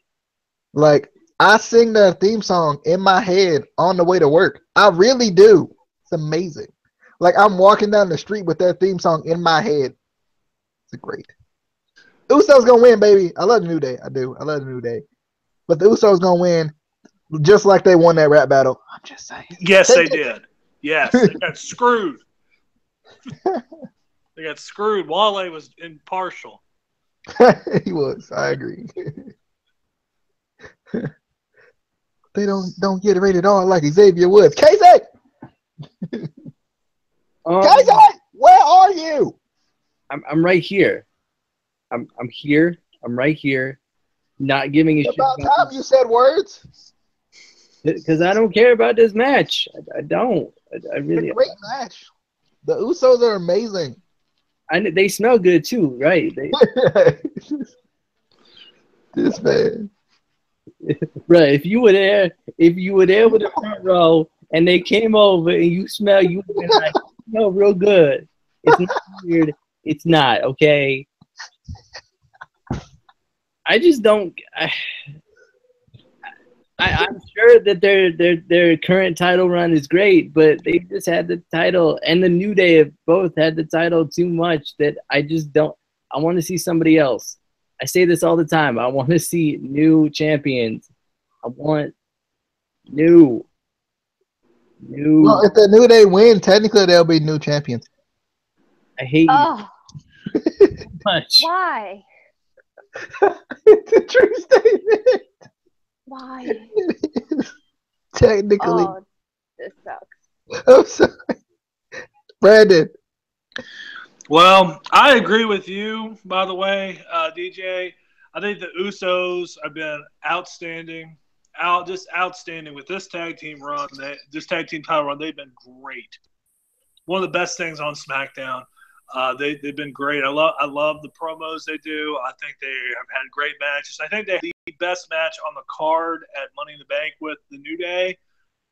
like, I sing their theme song in my head on the way to work. I really do. It's amazing. Like, I'm walking down the street with their theme song in my head. It's great. Usos gonna win, baby. I love the New Day. I do. I love the New Day. But the Usos gonna win just like they won that rap battle. I'm just saying. Yes, they did. Yes, they got screwed. They got screwed. Wale was impartial. He was. I agree. They don't get rated R like Xavier Woods. Casey! Casey, where are you? I'm right here. I'm here. I'm right here. Not giving a shit. About time you said words. Because I don't care about this match. I don't. I really. It's a great match. The Usos are amazing. They smell good too, right? This man. Right. If you were there with the front row and they came over and you smell, you would be like, no, real good. It's not weird. It's not, okay? I just don't. I'm sure that their current title run is great, but they just had the title, and the New Day have both had the title too much that I just don't. I want to see somebody else. I say this all the time. I want to see new champions. I want new. Well, if the New Day win, technically they'll be new champions. I hate you so much. Why? It's a true statement. Why? Technically. Oh, this sucks. I'm sorry. Brandon. Well, I agree with you, by the way, DJ. I think the Usos have been outstanding just outstanding with this tag team run. This tag team title run, they've been great. One of the best things on SmackDown. They've been great. I love the promos they do. I think they have had great matches. I think they had the best match on the card at Money in the Bank with the New Day.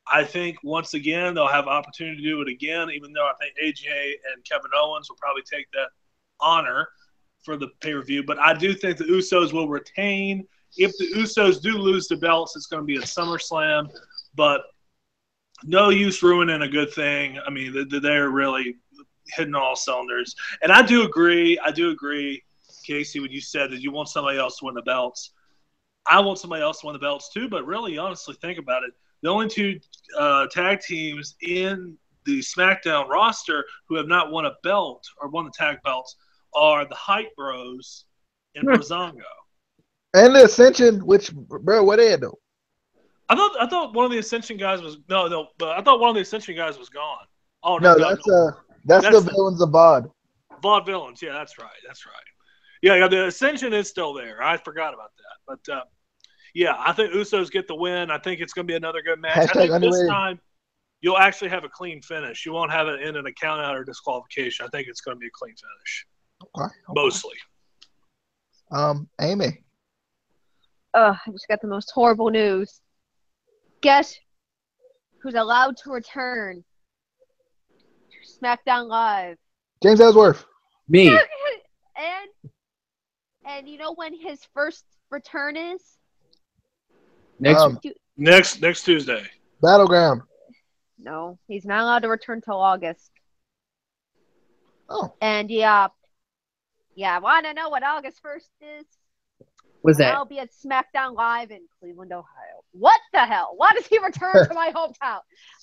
I think once again they'll have opportunity to do it again, even though I think AJ and Kevin Owens will probably take that honor for the pay-per-view. But I do think the Usos will retain. If the Usos do lose the belts, it's going to be at SummerSlam. But no use ruining a good thing. I mean, they're really hitting all cylinders. And I do agree, Casey, when you said that you want somebody else to win the belts. I want somebody else to win the belts too, but really, honestly, think about it. The only two tag teams in the SmackDown roster who have not won a belt or won the tag belts are the Hype Bros and Breezango. And the Ascension, which, bro, what they do? I thought one of the Ascension guys was no, but I thought one of the Ascension guys was gone. Oh no, that's the villains of VOD. VOD villains, yeah, that's right. Yeah, the Ascension is still there. I forgot about that, but yeah, I think Usos get the win. I think it's going to be another good match. I think this time you'll actually have a clean finish. You won't have it in an count out or disqualification. I think it's going to be a clean finish. Okay. Mostly. Amy. I just got the most horrible news. Guess who's allowed to return to SmackDown Live? James Ellsworth. Me. And you know when his first return is? Next Tuesday. Battleground. No, he's not allowed to return till August. Oh. And yeah, want to know what August 1st is? What's that? I'll be at SmackDown Live in Cleveland, Ohio. What the hell? Why does he return to my hometown?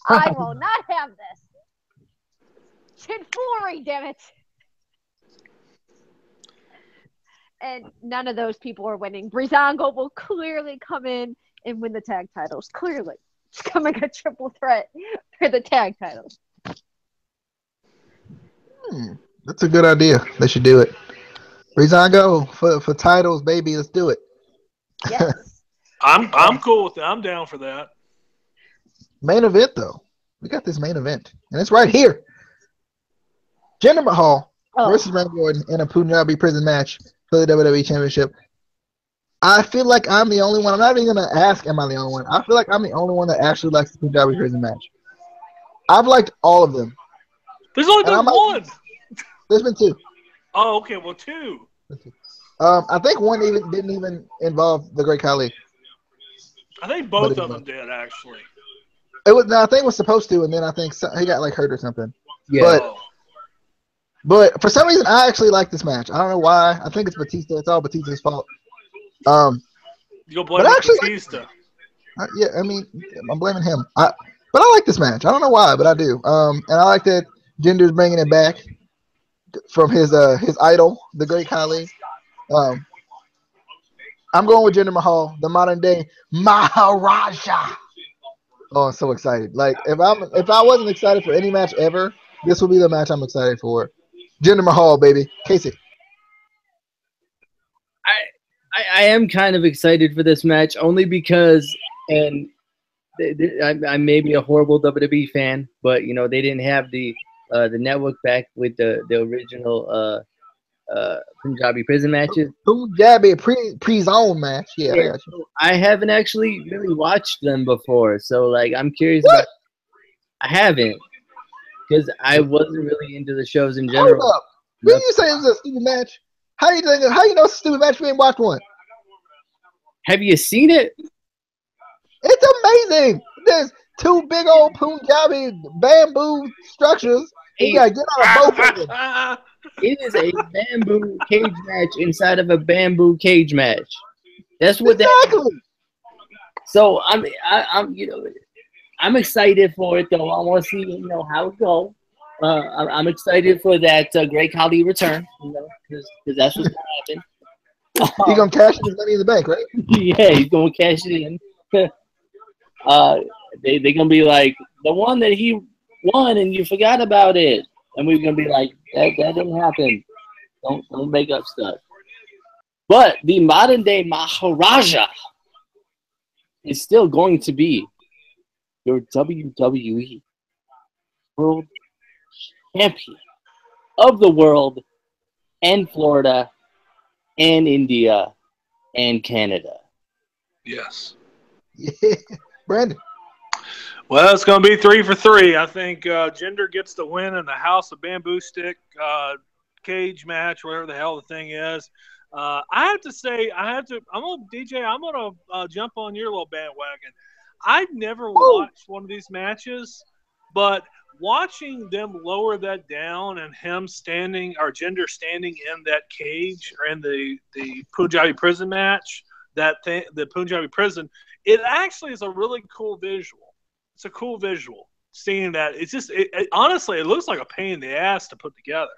I will not have this. Tomfoolery, damn it. And none of those people are winning. Breezango will clearly come in and win the tag titles. Clearly. It's coming a triple threat for the tag titles. That's a good idea. They should do it. Breezango for titles, baby. Let's do it. Yes. I'm cool with that. I'm down for that. Main event, though. We got this main event. And it's right here. Jinder Mahal versus Randy Orton in a Punjabi prison match for the WWE Championship. I feel like I'm the only one. I'm not even going to ask, am I the only one? I feel like I'm the only one that actually likes the Punjabi prison match. I've liked all of them. There's only been one. There's been two. Oh, okay. Well, two. I think one didn't even involve the Great Khali. I think both of them did, actually. I think it was supposed to, and then I think he got hurt or something. Yeah. But for some reason, I actually like this match. I don't know why. I think it's Batista. It's all Batista's fault. You go blame Batista. Yeah, I mean, I'm blaming him. But I like this match. I don't know why, but I do. And I like that Jinder's bringing it back from his idol, the Great Khali. I'm going with Jinder Mahal, the modern day Maharaja. Oh, I'm so excited! Like if I wasn't excited for any match ever, this will be the match I'm excited for. Jinder Mahal, baby. Casey. I am kind of excited for this match only because, and I may be a horrible WWE fan, but they didn't have the network back with the original Punjabi prison matches. Punjabi pre-zone match. Yeah, I got you. I haven't actually really watched them before, so I'm curious. I haven't because I wasn't really into the shows in general. Hold up. Did you say it was a stupid match? How you know it's a stupid match? We ain't watched one. Have you seen it? It's amazing. There's two big old Punjabi bamboo structures. You gotta get out of both of them. It is a bamboo cage match inside of a bamboo cage match. That's what exactly. So I'm excited for it though. I want to see how it goes. I'm excited for that Great Khali return, because that's what's gonna happen. He's gonna cash his money in the bank, right? Yeah, he's gonna cash it in. They're gonna be like the one that he won and you forgot about it, and we're gonna be like that didn't happen. Don't make up stuff. But the modern day Maharaja is still going to be your WWE World Champion of the world and Florida and India and Canada. Yes. Yeah. Brandon. Well, it's going to be 3 for 3. I think Jinder gets the win in the House of Bamboo Stick cage match, whatever the hell the thing is. I have to say, I'm going to jump on your little bandwagon. I've never watched one of these matches, but watching them lower that down and him standing, or Jinder standing in that cage or in the Punjabi prison match, the Punjabi prison, it actually is a really cool visual. It's a cool visual seeing that. It's just, honestly, it looks like a pain in the ass to put together.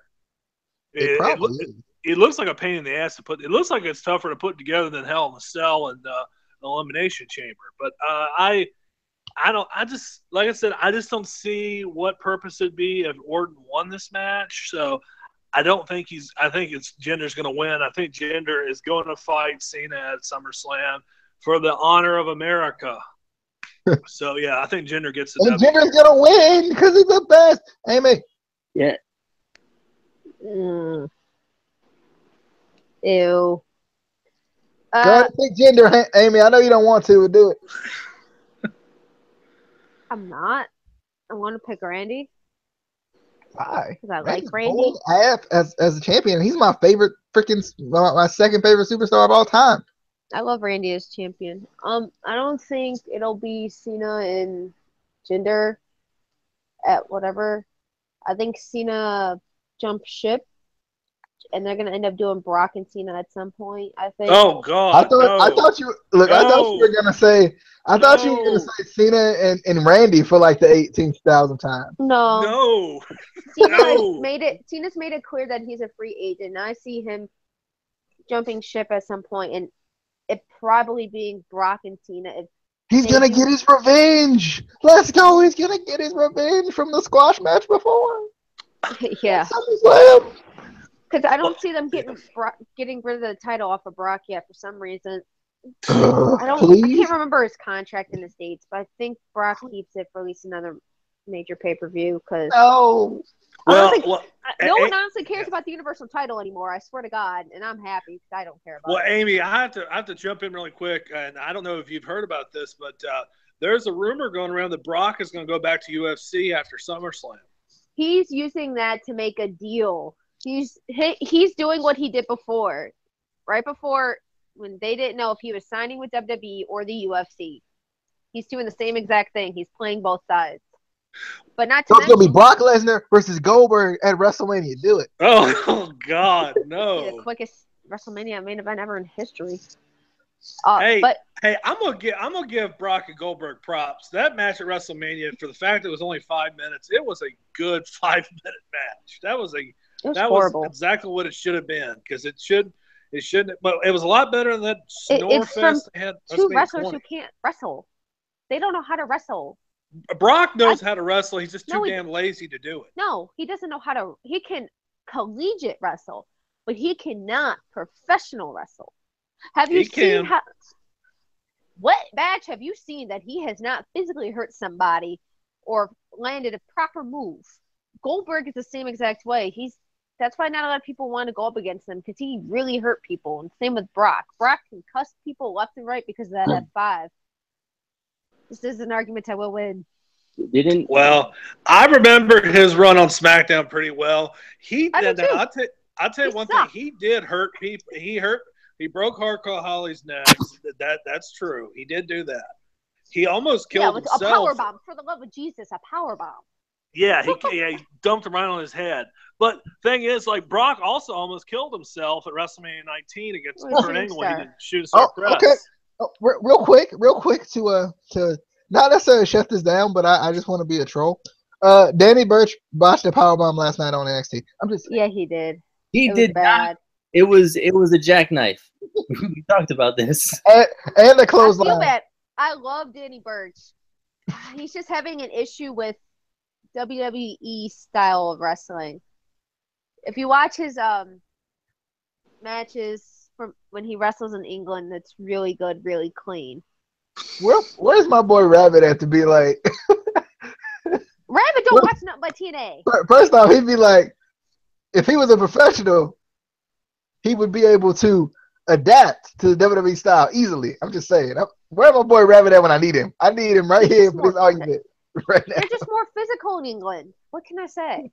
It looks like a pain in the ass to put. It looks like it's tougher to put together than Hell in a Cell and Elimination Chamber. But I don't. I just, like I said, I just don't see what purpose it'd be if Orton won this match. So I don't think I think Jinder's going to win. I think Jinder is going to fight Cena at SummerSlam for the honor of America. So yeah, I think Jinder gets the And Jinder's gonna win because he's the best. Amy. Yeah. Ew. Go ahead and pick Jinder, Amy. I know you don't want to, but do it. I'm not. I want to pick Randy. Why? Because I like Randy. As a champion. He's my favorite my second favorite superstar of all time. I love Randy as champion. I don't think it'll be Cena and Jinder at whatever. I think Cena jumped ship, and they're gonna end up doing Brock and Cena at some point. I think. Oh God! I thought you were gonna say Cena and Randy for like the 18,000th time. No. Cena's made it clear that he's a free agent, and I see him jumping ship at some point, and it probably being Brock and Cena. He's gonna get his revenge. Let's go. He's gonna get his revenge from the squash match before. Yeah. Because I don't see them getting rid of the title off of Brock yet for some reason. I can't remember his contract in the States, but I think Brock keeps it for at least another major pay-per-view. Because no one honestly cares about the Universal title anymore. I swear to God, and I'm happy because I don't care about it. Well, Amy, I have to jump in really quick, and I don't know if you've heard about this, but there's a rumor going around that Brock is going to go back to UFC after SummerSlam. He's using that to make a deal. He's doing what he did before, right before when they didn't know if he was signing with WWE or the UFC. He's doing the same exact thing. He's playing both sides. But not to mention, it's going to be Brock Lesnar versus Goldberg at WrestleMania. Do it. Oh God, no. The quickest WrestleMania main event ever in history. I'm gonna give Brock and Goldberg props. That match at WrestleMania, for the fact that it was only 5 minutes, it was a good 5-minute match. That was exactly what it should have been, because it shouldn't. But it was a lot better than that snore fest they had. Two wrestlers who can't wrestle. They don't know how to wrestle. Brock knows how to wrestle. He's just too damn lazy to do it. No, he doesn't know how to. He can collegiate wrestle, but he cannot professional wrestle. What match have you seen that he has not physically hurt somebody or landed a proper move? Goldberg is the same exact way. That's why not a lot of people want to go up against him, because he really hurt people. And same with Brock. Brock can cuss people left and right because of that F5. This is an argument I will win. Well, I remember his run on SmackDown pretty well. I'll tell you one thing. He did hurt people. He broke Hardcore Holly's neck. That's true. He did do that. He almost killed himself. A power bomb. For the love of Jesus, a power bomb. Yeah, he dumped him right on his head. But thing is, like, Brock also almost killed himself at WrestleMania 19 against Kurt Angle when he didn't shoot his press. Okay. Real quick to not necessarily shut this down, but I just want to be a troll. Danny Burch botched a powerbomb last night on NXT. Yeah, he did. He did bad. It was a jackknife. We talked about this. And the clothesline. I feel bad. I love Danny Burch. He's just having an issue with WWE style of wrestling. If you watch his matches from when he wrestles in England, that's really good, really clean. Where's my boy Rabbit at to be like? Rabbit don't watch nothing but TNA. First off, he'd be like, if he was a professional, he would be able to adapt to the WWE style easily. I'm just saying. Where's my boy Rabbit at when I need him? I need him right here for this argument right now. They're just more physical in England. What can I say?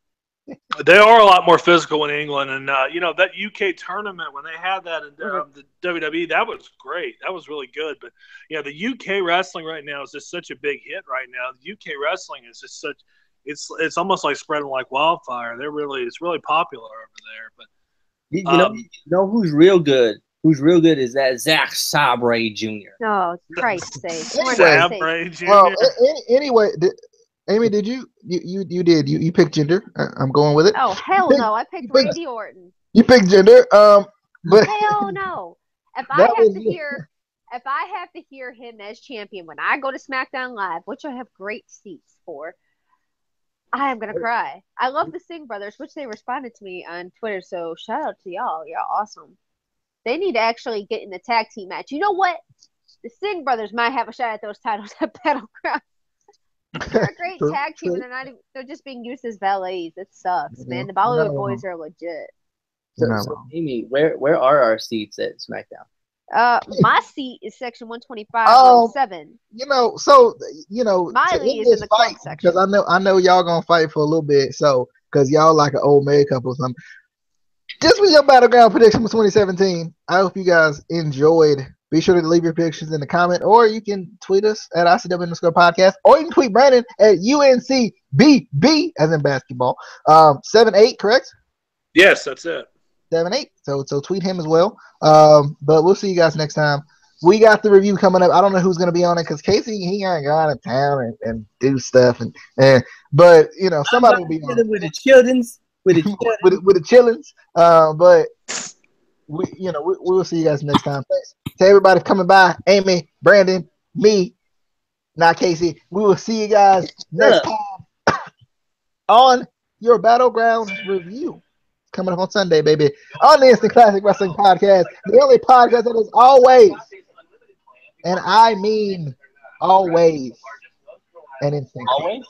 They are a lot more physical in England, and that UK tournament when they had that in the WWE, that was great. That was really good. But the UK wrestling right now is just such a big hit right now. The UK wrestling is just such it's almost like spreading like wildfire. It's really popular over there. But you know who's real good? Who's real good is that Zack Sabre Jr. Oh, Christ's sake! Sabre Jr. Anyway. Amy, did you picked gender? I'm going with it. Oh hell no! I picked Randy Orton. You picked gender, but hell no! If I have to hear him as champion when I go to SmackDown Live, which I have great seats for, I am gonna cry. I love the Singh brothers, which they responded to me on Twitter. So shout out to y'all. You're awesome. They need to actually get in the tag team match. You know what? The Singh brothers might have a shot at those titles at Battleground. They're a great tag team, and they're just being used as valets. It sucks, man. The Bollywood boys are legit. So Amy, where are our seats at SmackDown? My seat is section 125-7. Miley is in the club section because I know y'all gonna fight for a little bit. So because y'all like an old married couple or something. This was your Battleground prediction for 2017. I hope you guys enjoyed. Be sure to leave your predictions in the comment, or you can tweet us at ICW_podcast, or you can tweet Brandon at UNCBB, as in basketball. 7-8, correct? Yes, that's it. 7-8. So tweet him as well. But we'll see you guys next time. We got the review coming up. I don't know who's gonna be on it because Casey he ain't go out of town and do stuff but somebody will be on with the children's with the chillins. But we'll see you guys next time. Thanks to everybody for coming by. Amy, Brandon, me, not Casey. We will see you guys next time on your Battleground review. Coming up on Sunday, baby. On the Instant Classic Wrestling Podcast. The only podcast that is always, and I mean always, an instant. Always?